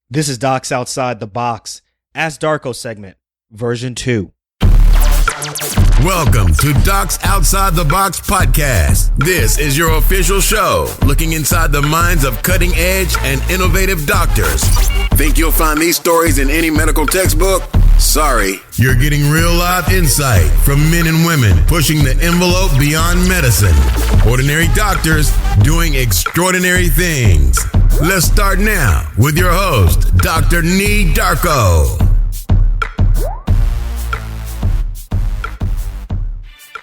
This is Docs Outside the Box, Ask Darko segment, version 2. Welcome to Docs Outside the Box podcast. This is your official show, looking inside the minds of cutting-edge and innovative doctors. Think you'll find these stories in any medical textbook? Sorry. You're getting real live insight from men and women pushing the envelope beyond medicine. Ordinary doctors doing extraordinary things. Let's start now with your host, Dr. Darko.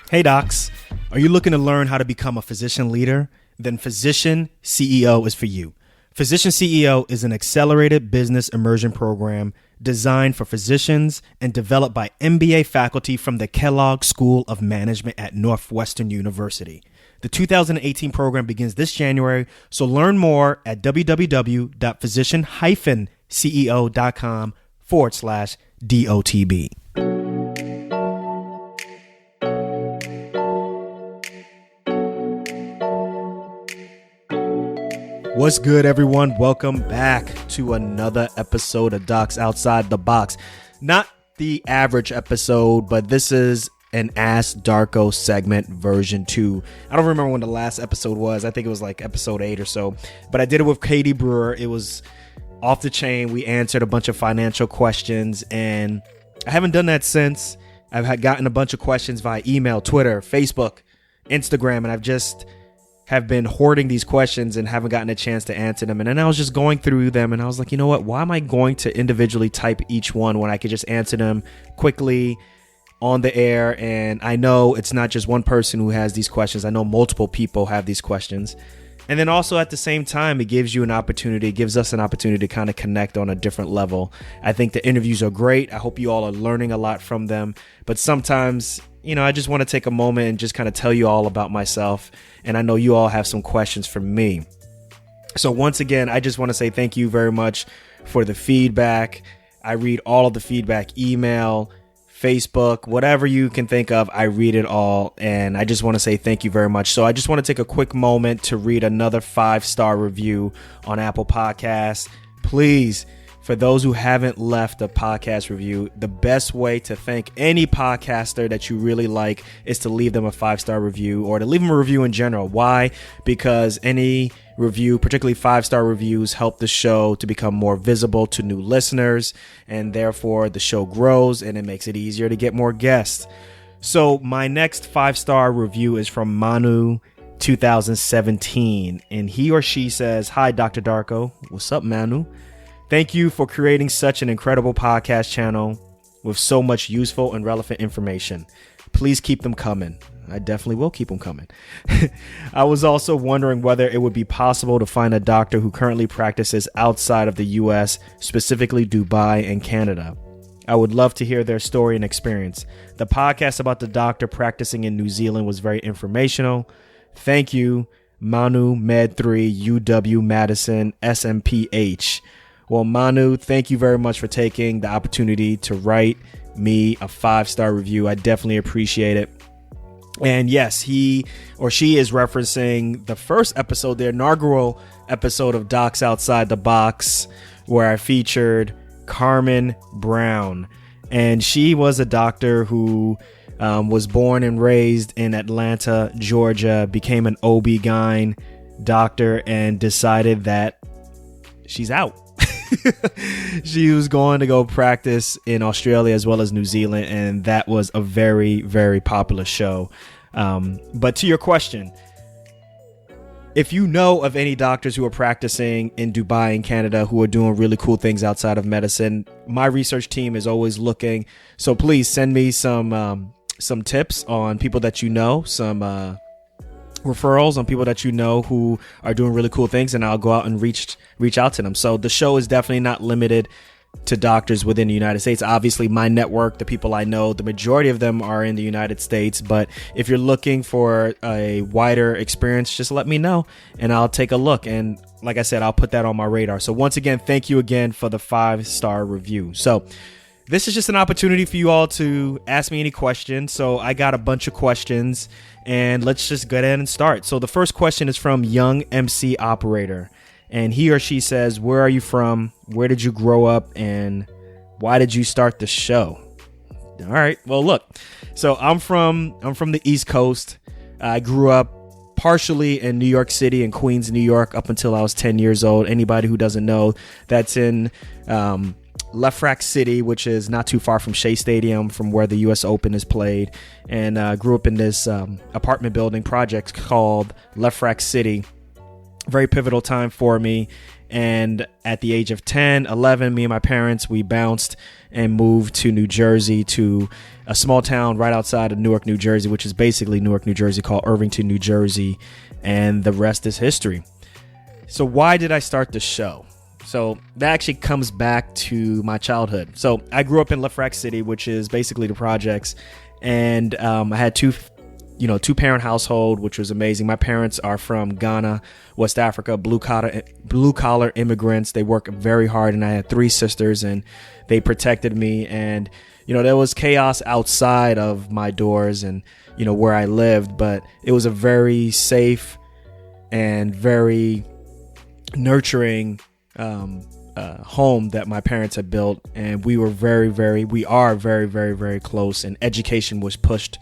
Hey docs, are you looking to learn how to become a physician leader? Then Physician CEO is for you. Physician CEO is an accelerated business immersion program designed for physicians and developed by MBA faculty from the Kellogg School of Management at Northwestern University. The 2018 program begins this January, so learn more at www.physician-ceo.com/DOTB. What's good, everyone? Welcome back to another episode of Docs Outside the Box. Not the average episode, but this is an Ask Darko segment version 2. I don't remember when the last episode was. I think it was like episode 8 or so. But I did it with Katie Brewer. It was off the chain. We answered a bunch of financial questions, and I haven't done that since. I've gotten a bunch of questions via email, Twitter, Facebook, Instagram, and I've just have been hoarding these questions and haven't gotten a chance to answer them. And then I was just going through them and I was like, you know what? Why am I going to individually type each one when I could just answer them quickly on the air? And I know it's not just one person who has these questions. I know multiple people have these questions. And then also at the same time, it gives you an opportunity, it gives us an opportunity to kind of connect on a different level. I think the interviews are great. I hope you all are learning a lot from them. But sometimes, you know, I just want to take a moment and just kind of tell you all about myself. And I know you all have some questions for me. So once again, I just want to say thank you very much for the feedback. I read all of the feedback, email, Facebook, whatever you can think of, I read it all. And I just want to say thank you very much. So I just want to take a quick moment to read another 5-star review on Apple Podcasts. Please, for those who haven't left a podcast review, the best way to thank any podcaster that you really like is to leave them a 5-star review or to leave them a review in general. Why? Because any review, particularly 5-star reviews, help the show to become more visible to new listeners, and therefore the show grows and it makes it easier to get more guests. So my next 5-star review is from Manu 2017, and he or she says, "Hi, Dr. Darko." What's up, Manu? "Thank you for creating such an incredible podcast channel with so much useful and relevant information. Please keep them coming." I definitely will keep them coming. "I was also wondering whether it would be possible to find a doctor who currently practices outside of the US, specifically Dubai and Canada. I would love to hear their story and experience. The podcast about the doctor practicing in New Zealand was very informational. Thank you, Manu Med3 UW Madison SMPH." Well, Manu, thank you very much for taking the opportunity to write me a 5-star review. I definitely appreciate it. And yes, he or she is referencing the first episode, the inaugural episode of Docs Outside the Box, where I featured Carmen Brown. And she was a doctor who was born and raised in Atlanta, Georgia, became an OB-GYN doctor, and decided that she's out. She was going to go practice in Australia as well as New Zealand, and that was a very, very popular show. But to your question, if you know of any doctors who are practicing in Dubai and Canada who are doing really cool things outside of medicine, my research team is always looking. So please send me some tips on people that you know, some referrals on people that you know who are doing really cool things, and I'll go out and reach out to them. So the show is definitely not limited to doctors within the United States. Obviously, my network, the people I know, the majority of them are in the United States. But if you're looking for a wider experience, just let me know and I'll take a look. And like I said, I'll put that on my radar. So once again, thank you again for the 5-star review. So this is just an opportunity for you all to ask me any questions. So I got a bunch of questions, and let's just go ahead and start. So the first question is from Young MC Operator. and he or she says, where are you from? Where did you grow up? And why did you start the show? All right. Well, look, so I'm from the East Coast. I grew up partially in New York City and Queens, New York, up until I was 10 years old. Anybody who doesn't know, that's in Lefrak City, which is not too far from Shea Stadium, from where the U.S. Open is played. And grew up in this apartment building project called Lefrak City. Very pivotal time for me. And at the age of 10, 11, me and my parents, we bounced and moved to New Jersey, to a small town right outside of Newark, New Jersey, which is basically Newark, New Jersey, called Irvington, New Jersey. And the rest is history. So why did I start the show? So that actually comes back to my childhood. So I grew up in Lefrak City, which is basically the projects. And I had two parent household, which was amazing. My parents are from Ghana, West Africa, blue collar immigrants. They work very hard, and I had 3 sisters, and they protected me. And there was chaos outside of my doors and where I lived, but it was a very safe and very nurturing home that my parents had built, and we are very, very, very close. And education was pushed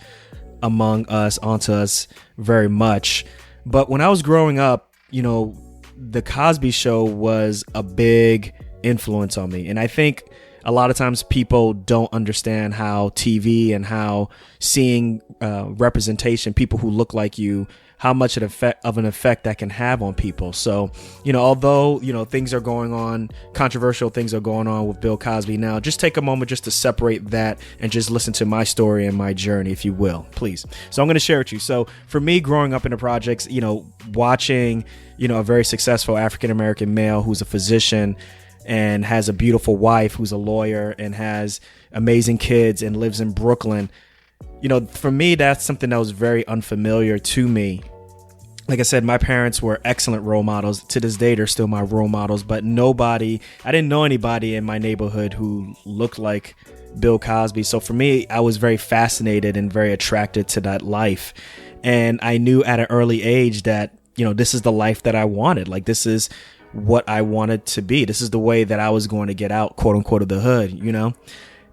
onto us very much. But when I was growing up, the Cosby Show was a big influence on me. And I think a lot of times people don't understand how TV and how seeing representation, people who look like you, how much of an effect that can have on people. So, although, things are going on, controversial things are going on with Bill Cosby now, just take a moment just to separate that and just listen to my story and my journey, if you will, please. So I'm going to share with you. So for me, growing up in the projects, watching, a very successful African-American male who's a physician and has a beautiful wife who's a lawyer and has amazing kids and lives in Brooklyn, for me, that's something that was very unfamiliar to me. Like I said, my parents were excellent role models. To this day, they're still my role models, but I didn't know anybody in my neighborhood who looked like Bill Cosby. So for me, I was very fascinated and very attracted to that life. And I knew at an early age that, this is the life that I wanted. Like, this is what I wanted to be. This is the way that I was going to get out, quote unquote, of the hood,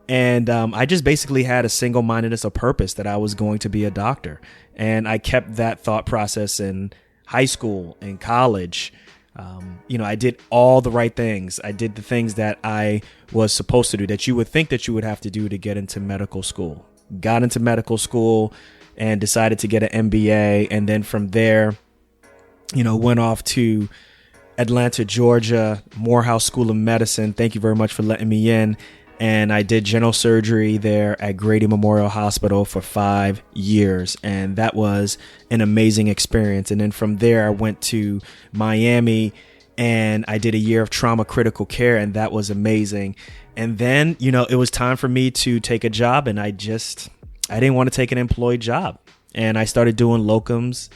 And I just basically had a single-mindedness of purpose that I was going to be a doctor. And I kept that thought process in high school and college. I did all the right things. I did the things that I was supposed to do, that you would think that you would have to do to get into medical school. Got into medical school and decided to get an MBA. And then from there, went off to Atlanta, Georgia, Morehouse School of Medicine. Thank you very much for letting me in. And I did general surgery there at Grady Memorial Hospital for 5 years. And that was an amazing experience. And then from there, I went to Miami and I did a year of trauma critical care. And that was amazing. And then, it was time for me to take a job. And I didn't want to take an employed job. And I started doing locums.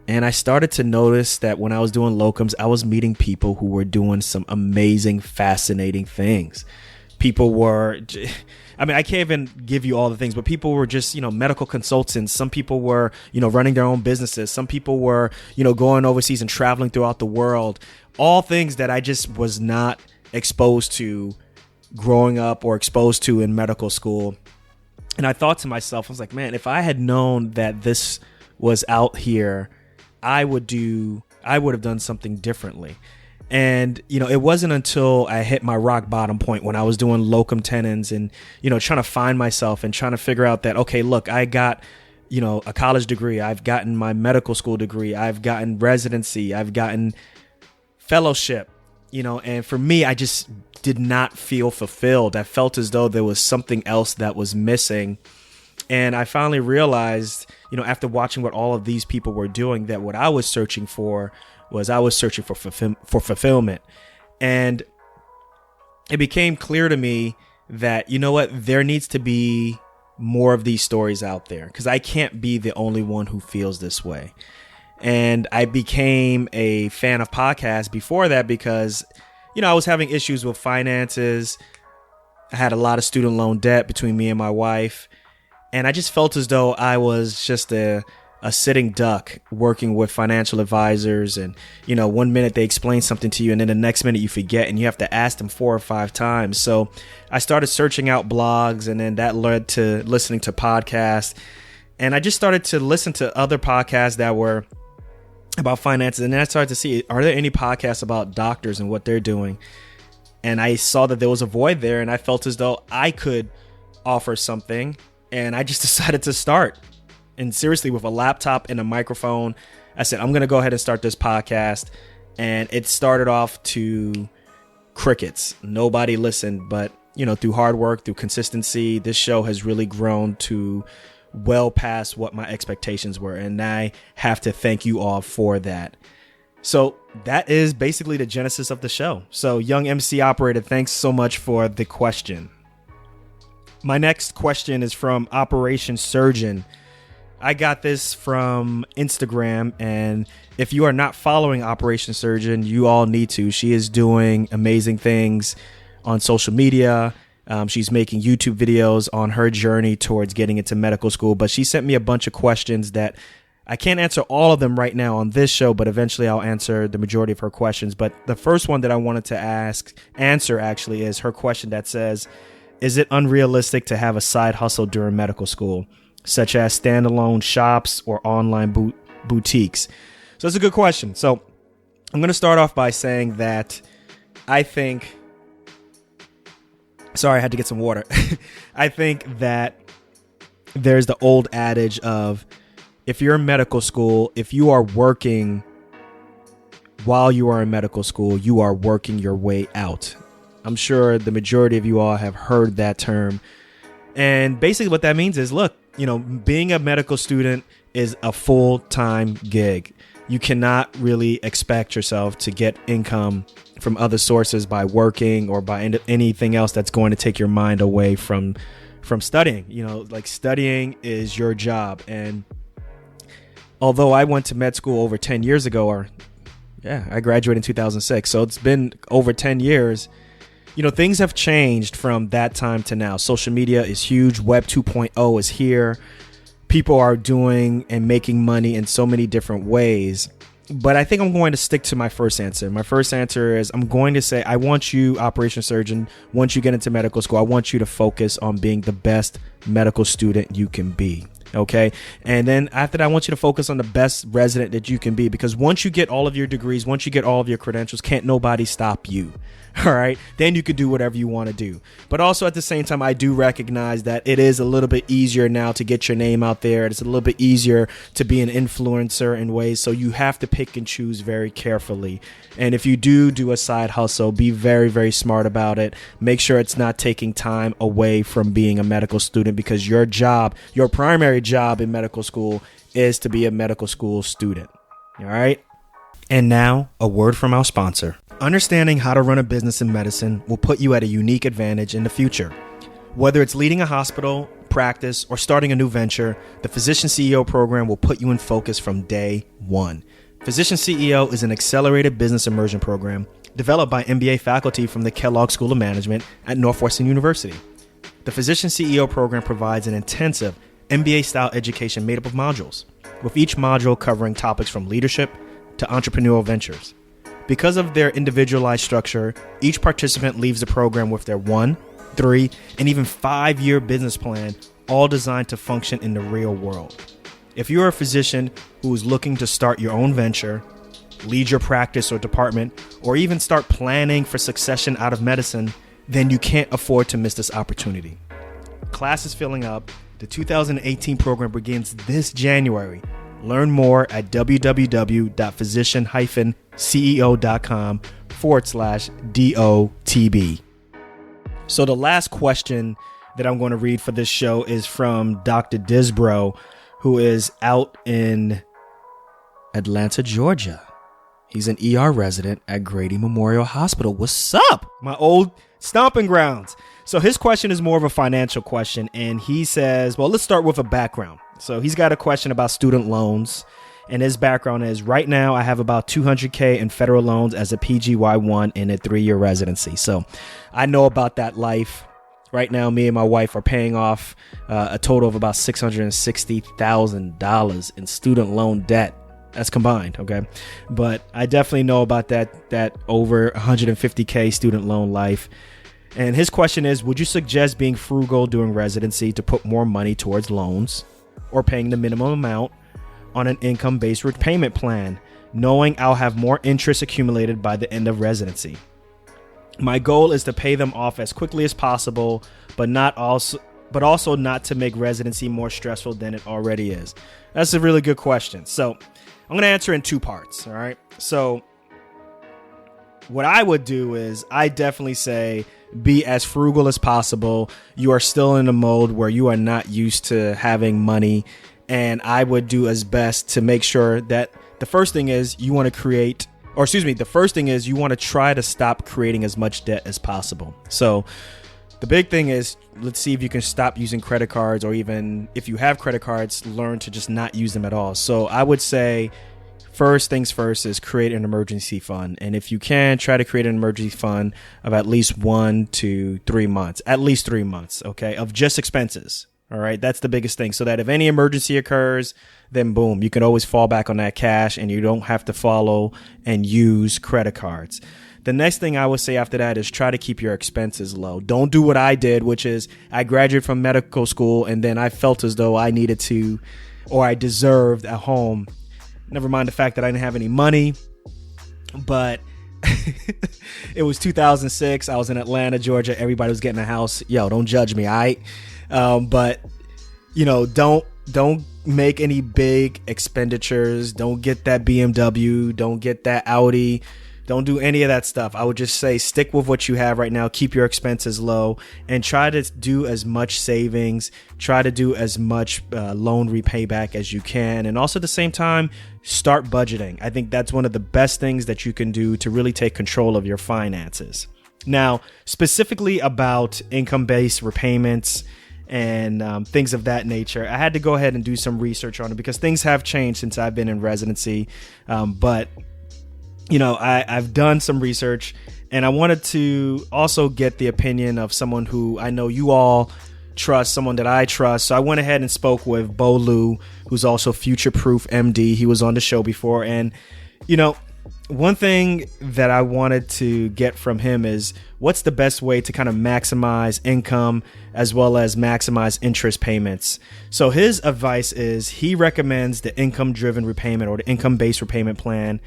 And I started to notice that when I was doing locums, I was meeting people who were doing some amazing, fascinating things. People were, I can't even give you all the things, but people were just, medical consultants. Some people were, running their own businesses. Some people were, going overseas and traveling throughout the world. All things that I just was not exposed to growing up or exposed to in medical school. And I thought to myself, I was like, man, if I had known that this was out here, I would have done something differently. And, it wasn't until I hit my rock bottom point when I was doing locum tenens and, trying to find myself and trying to figure out that, okay, look, I got, a college degree. I've gotten my medical school degree. I've gotten residency. I've gotten fellowship, and for me, I just did not feel fulfilled. I felt as though there was something else that was missing. And I finally realized, after watching what all of these people were doing, that what I was searching for fulfillment. And it became clear to me that, there needs to be more of these stories out there, because I can't be the only one who feels this way. And I became a fan of podcasts before that because, I was having issues with finances. I had a lot of student loan debt between me and my wife. And I just felt as though I was just a a sitting duck working with financial advisors, and 1 minute they explain something to you and then the next minute you forget and you have to ask them 4 or 5 times. So I started searching out blogs, and then that led to listening to podcasts, and I just started to listen to other podcasts that were about finances, and then I started to see, are there any podcasts about doctors and what they're doing? And I saw that there was a void there, and I felt as though I could offer something, and I just decided to start. And seriously, with a laptop and a microphone, I said, I'm going to go ahead and start this podcast. And it started off to crickets. Nobody listened, but through hard work, through consistency, this show has really grown to well past what my expectations were. And I have to thank you all for that. So that is basically the genesis of the show. So Young MC Operator, thanks so much for the question. My next question is from Operation Surgeon. I got this from Instagram, and if you are not following Operation Surgeon, you all need to. She is doing amazing things on social media. She's making YouTube videos on her journey towards getting into medical school, but she sent me a bunch of questions that I can't answer all of them right now on this show, but eventually I'll answer the majority of her questions. But the first one that I wanted to answer actually is her question that says, is it unrealistic to have a side hustle during medical school, such as standalone shops or online boutiques? So that's a good question. So I'm going to start off by saying that I think, sorry, I had to get some water. I think that there's the old adage of, if you're in medical school, if you are working while you are in medical school, you are working your way out. I'm sure the majority of you all have heard that term. And basically what that means is, look, being a medical student is a full-time gig. You cannot really expect yourself to get income from other sources by working or by anything else that's going to take your mind away from studying. Like, studying is your job. And although I went to med school over 10 years ago, I graduated in 2006. So it's been over 10 years. Things have changed from that time to now. Social media is huge. Web 2.0 is here. People are doing and making money in so many different ways. But I think I'm going to stick to my first answer. My first answer is, I'm going to say, I want you, Operation Surgeon, once you get into medical school, I want you to focus on being the best medical student you can be. Okay. And then after that, I want you to focus on the best resident that you can be, because once you get all of your degrees, once you get all of your credentials, can't nobody stop you. All right. Then you can do whatever you want to do. But also at the same time, I do recognize that it is a little bit easier now to get your name out there. It's a little bit easier to be an influencer in ways. So you have to pick and choose very carefully. And if you do a side hustle, be very, very smart about it. Make sure it's not taking time away from being a medical student, because your job, your primary job in medical school, is to be a medical school student. All right. And now, a word from our sponsor. Understanding how to run a business in medicine will put you at a unique advantage in the future. Whether it's leading a hospital, practice, or starting a new venture, the Physician CEO program will put you in focus from day one. Physician CEO is an accelerated business immersion program developed by MBA faculty from the Kellogg School of Management at Northwestern University. The Physician CEO program provides an intensive MBA-style education made up of modules, with each module covering topics from leadership to entrepreneurial ventures. Because of their individualized structure, each participant leaves the program with their 1, 3, and even 5-year business plan, all designed to function in the real world. If you're a physician who is looking to start your own venture, lead your practice or department, or even start planning for succession out of medicine, then you can't afford to miss this opportunity. Class is filling up. The 2018 program begins this January. Learn more at www.physician-ceo.com/DOTB. So the last question that I'm going to read for this show is from Dr. Disbro, who is out in Atlanta, Georgia. He's an ER resident at Grady Memorial Hospital. What's up? My old stomping grounds. So his question is more of a financial question. And he says, well, let's start with a background. So he's got a question about student loans. And his background is, right now I have about $200K in federal loans as a PGY1 in a 3-year residency. So I know about that life. Right now, me and my wife are paying off a total of about $660,000 in student loan debt. That's combined, okay? But I definitely know about that over 150K student loan life. And his question is, would you suggest being frugal during residency to put more money towards loans or paying the minimum amount on an income-based repayment plan, knowing I'll have more interest accumulated by the end of residency? My goal is to pay them off as quickly as possible, but also not to make residency more stressful than it already is. That's a really good question. So I'm going to answer in two parts. All right. So what I would do is I definitely say be as frugal as possible. You are still in a mode where you are not used to having money. And I would do as best to make sure that the first thing is you want to try to stop creating as much debt as possible. So the big thing is, let's see if you can stop using credit cards, or even if you have credit cards, learn to just not use them at all. So I would say first things first is create an emergency fund. And if you can, try to create an emergency fund of at least 1 to 3 months, okay, of just expenses. All right. That's the biggest thing. So that if any emergency occurs, then boom, you can always fall back on that cash and you don't have to follow and use credit cards. The next thing I would say after that is try to keep your expenses low. Don't do what I did, which is I graduated from medical school and then I felt as though I needed to, or I deserved a home. Never mind the fact that I didn't have any money, but it was 2006. I was in Atlanta, Georgia. Everybody was getting a house. Yo, don't judge me. But you know, don't make any big expenditures. Don't get that BMW. Don't get that Audi. Don't do any of that stuff. I would just say stick with what you have right now. Keep your expenses low and try to do as much savings. Try to do as much loan repayback as you can. And also at the same time, start budgeting. I think that's one of the best things that you can do to really take control of your finances. Now, specifically about income-based repayments and things of that nature, I had to go ahead and do some research on it because things have changed since I've been in residency. But you know, I've done some research and I wanted to also get the opinion of someone who I know you all trust, someone that I trust. So I went ahead and spoke with Bo Liu, who's also Future Proof MD. He was on the show before. And, you know, one thing that I wanted to get from him is what's the best way to kind of maximize income as well as maximize interest payments. So his advice is he recommends the income-driven repayment or the income-based repayment plan,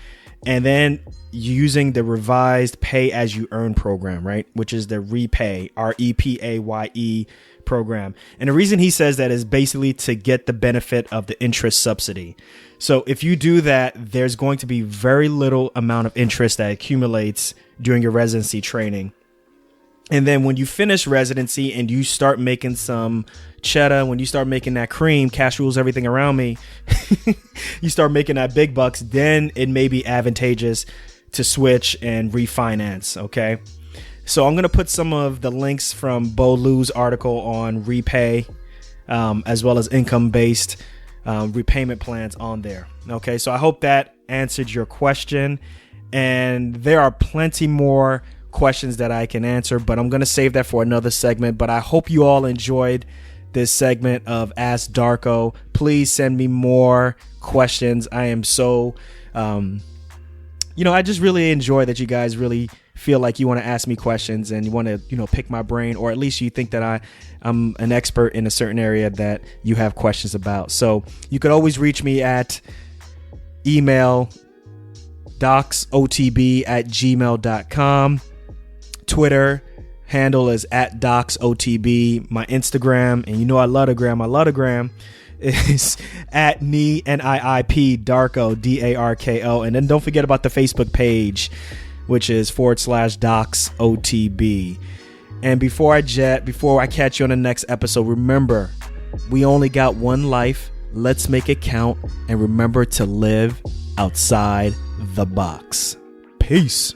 and then using the revised pay-as-you-earn program, right? Which is the REPAY, REPAYE program. And the reason he says that is basically to get the benefit of the interest subsidy. So if you do that, there's going to be very little amount of interest that accumulates during your residency training. And then when you finish residency and you start making some cheddar, when you start making that cream, cash rules everything around me, you start making that big bucks, then it may be advantageous to switch and refinance. Okay. So I'm going to put some of the links from Bo Liu's article on REPAY, as well as income-based repayment plans on there. Okay. So I hope that answered your question. And there are plenty more questions that I can answer, but I'm going to save that for another segment. But I hope you all enjoyed this segment of Ask Darko. Please send me more questions. I am so, I just really enjoy that you guys really feel like you want to ask me questions and you want to, pick my brain, or at least you think that I'm an expert in a certain area that you have questions about. So you could always reach me at email docsotb@gmail.com. Twitter handle is @docsotb. My Instagram, and I love the gram, is @NIIP Darko, DARKO. And then don't forget about the Facebook page, which is /docsotb. And before I catch you on the next episode, remember, we only got one life. Let's make it count. And remember to live outside the box. Peace.